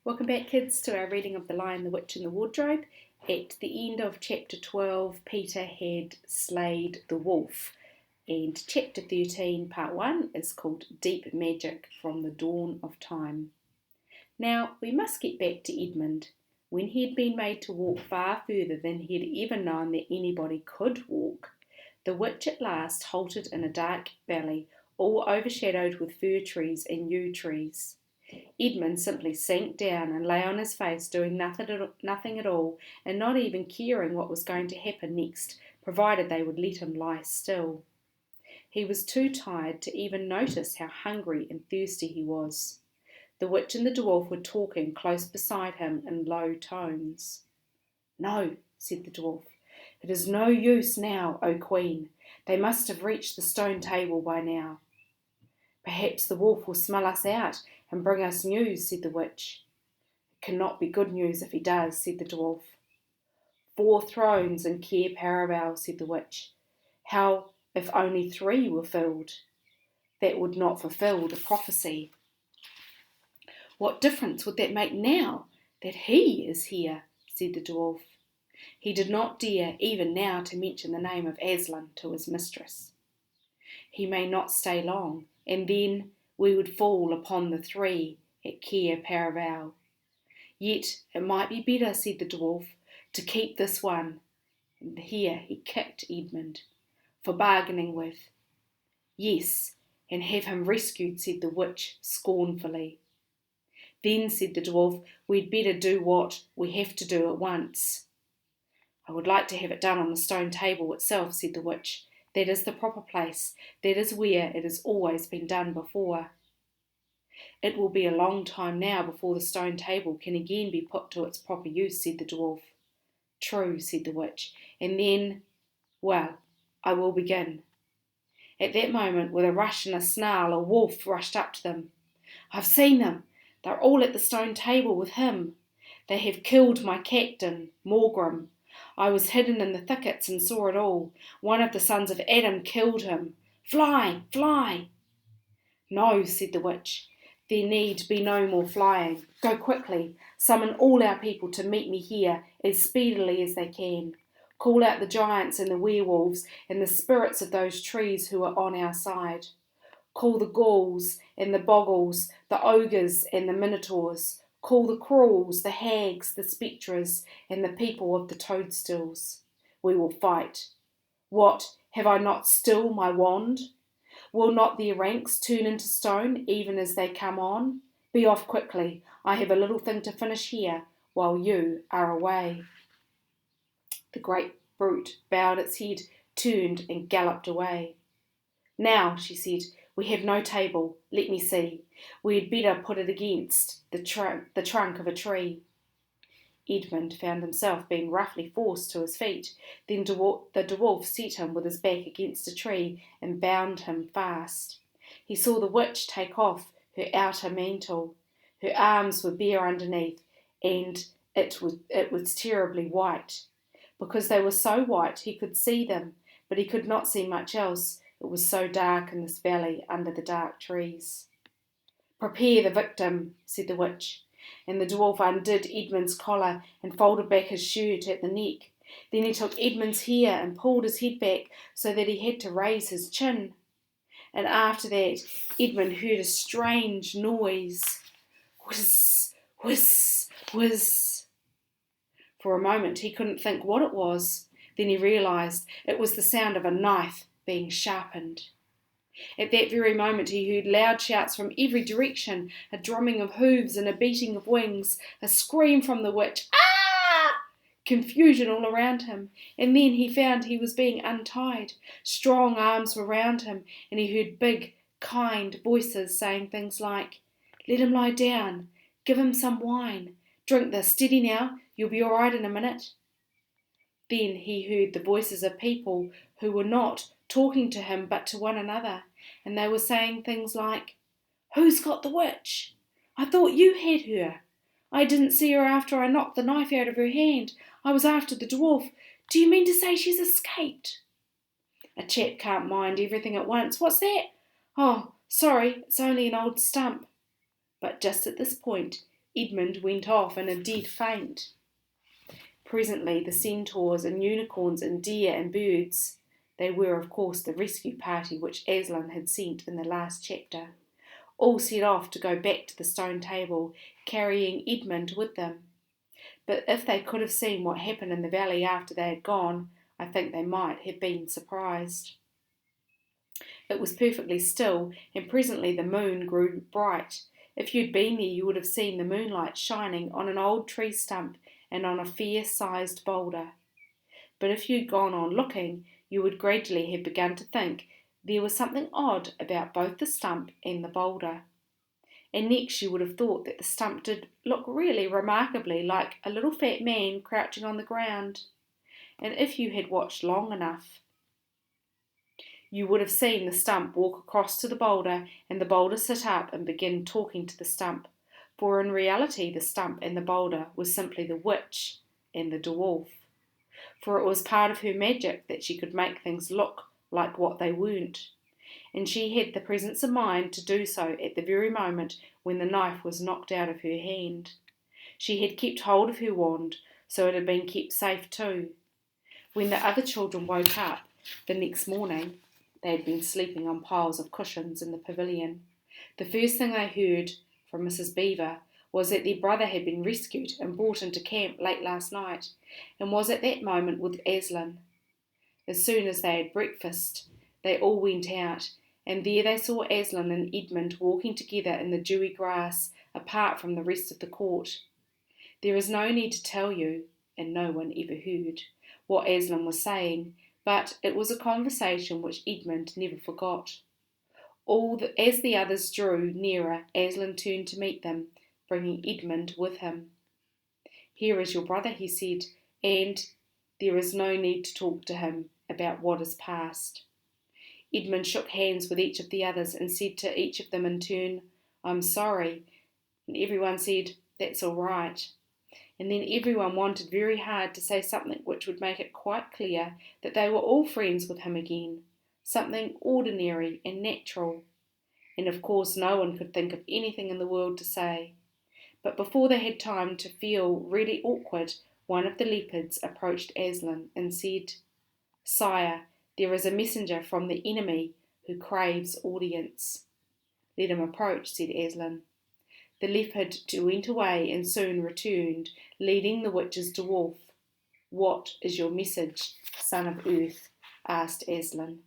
Welcome back, kids, to our reading of The Lion, the Witch and the Wardrobe. At the end of chapter 12, Peter had slayed the wolf. And chapter 13, part 1, is called Deep Magic from the Dawn of Time. Now, we must get back to Edmund. When he had been made to walk far further than he had ever known that anybody could walk, the witch at last halted in a dark valley, all overshadowed with fir trees and yew trees. Edmund simply sank down and lay on his face, doing nothing at all, and not even caring what was going to happen next, provided they would let him lie still. He was too tired to even notice how hungry and thirsty he was. The witch and the dwarf were talking close beside him in low tones. "No," said the dwarf, "it is no use now, O Queen. They must have reached the stone table by now." "Perhaps the wolf will smell us out and bring us news," said the witch. "It cannot be good news if he does," said the dwarf. "4 thrones in Cair Paravel," said the witch. "How if only 3 were filled? That would not fulfil the prophecy." "What difference would that make now that he is here?" said the dwarf. He did not dare even now to mention the name of Aslan to his mistress. "He may not stay long, and then we would fall upon the 3 at Cair Paravel. Yet it might be better," said the dwarf, "to keep this one," and here he kicked Edmund, "for bargaining with." "Yes, and have him rescued," said the witch scornfully. "Then," said the dwarf, "we'd better do what we have to do at once." "I would like to have it done on the stone table itself," said the witch. "That is the proper place. That is where it has always been done before." "It will be a long time now before the stone table can again be put to its proper use," said the dwarf. "True," said the witch, "and then, well, I will begin." At that moment, with a rush and a snarl, a wolf rushed up to them. "I've seen them. They're all at the stone table with him. They have killed my captain, Morgrim. I was hidden in the thickets and saw it all. One of the sons of Adam killed him. Fly, fly!" "No," said the witch. "There need be no more flying. Go quickly. Summon all our people to meet me here as speedily as they can. Call out the giants and the werewolves and the spirits of those trees who are on our side. Call the ghouls and the boggles, the ogres and the minotaurs. Call the crawls, the hags, the spectres, and the people of the toadstools. We will fight. What, have I not still my wand? Will not their ranks turn into stone even as they come on? Be off quickly. I have a little thing to finish here while you are away." The great brute bowed its head, turned and galloped away. "Now," she said, "we have no table. Let me see. We had better put it against the trunk of a tree." Edmund found himself being roughly forced to his feet. Then the dwarf set him with his back against a tree and bound him fast. He saw the witch take off her outer mantle. Her arms were bare underneath, and it was terribly white. Because they were so white, he could see them, but he could not see much else. It was so dark in this valley under the dark trees. "Prepare the victim," said the witch, and the dwarf undid Edmund's collar and folded back his shirt at the neck. Then he took Edmund's hair and pulled his head back so that he had to raise his chin. And after that, Edmund heard a strange noise. Whiz, whiz, whiz. For a moment he couldn't think what it was. Then he realised it was the sound of a knife being sharpened. At that very moment he heard loud shouts from every direction, a drumming of hooves and a beating of wings, a scream from the witch, "Ah!" Confusion all around him, and then he found he was being untied. Strong arms were round him, and he heard big, kind voices saying things like, "Let him lie down, give him some wine, drink this, steady now, you'll be all right in a minute." Then he heard the voices of people who were not talking to him but to one another, and they were saying things like, "Who's got the witch? I thought you had her. I didn't see her after I knocked the knife out of her hand. I was after the dwarf. Do you mean to say she's escaped?" "A chap can't mind everything at once. What's that? Oh, sorry, it's only an old stump." But just at this point, Edmund went off in a dead faint. Presently the centaurs and unicorns and deer and birds, they were of course the rescue party which Aslan had sent in the last chapter, all set off to go back to the stone table, carrying Edmund with them. But if they could have seen what happened in the valley after they had gone, I think they might have been surprised. It was perfectly still, and presently the moon grew bright. If you'd been there, you would have seen the moonlight shining on an old tree stump and on a fair-sized boulder. But if you'd gone on looking, you would gradually have begun to think there was something odd about both the stump and the boulder. And next you would have thought that the stump did look really remarkably like a little fat man crouching on the ground. And if you had watched long enough, you would have seen the stump walk across to the boulder and the boulder sit up and begin talking to the stump, for in reality the stump and the boulder was simply the witch and the dwarf, for it was part of her magic that she could make things look like what they weren't, and she had the presence of mind to do so at the very moment when the knife was knocked out of her hand. She had kept hold of her wand, so it had been kept safe too. When the other children woke up the next morning, they had been sleeping on piles of cushions in the pavilion. The first thing they heard from Mrs. Beaver was that their brother had been rescued and brought into camp late last night, and was at that moment with Aslan. As soon as they had breakfast, they all went out, and there they saw Aslan and Edmund walking together in the dewy grass, apart from the rest of the court. There is no need to tell you, and no one ever heard, what Aslan was saying, but it was a conversation which Edmund never forgot. As the others drew nearer, Aslan turned to meet them, bringing Edmund with him. "Here is your brother," he said, "and there is no need to talk to him about what is past." Edmund shook hands with each of the others and said to each of them in turn, "I'm sorry," and everyone said, "That's all right." And then everyone wanted very hard to say something which would make it quite clear that they were all friends with him again, something ordinary and natural. And of course no one could think of anything in the world to say. But before they had time to feel really awkward, one of the leopards approached Aslan and said, "Sire, there is a messenger from the enemy who craves audience." "Let him approach," said Aslan. The leopard went away and soon returned, leading the witch's dwarf. "What is your message, son of earth?" asked Aslan.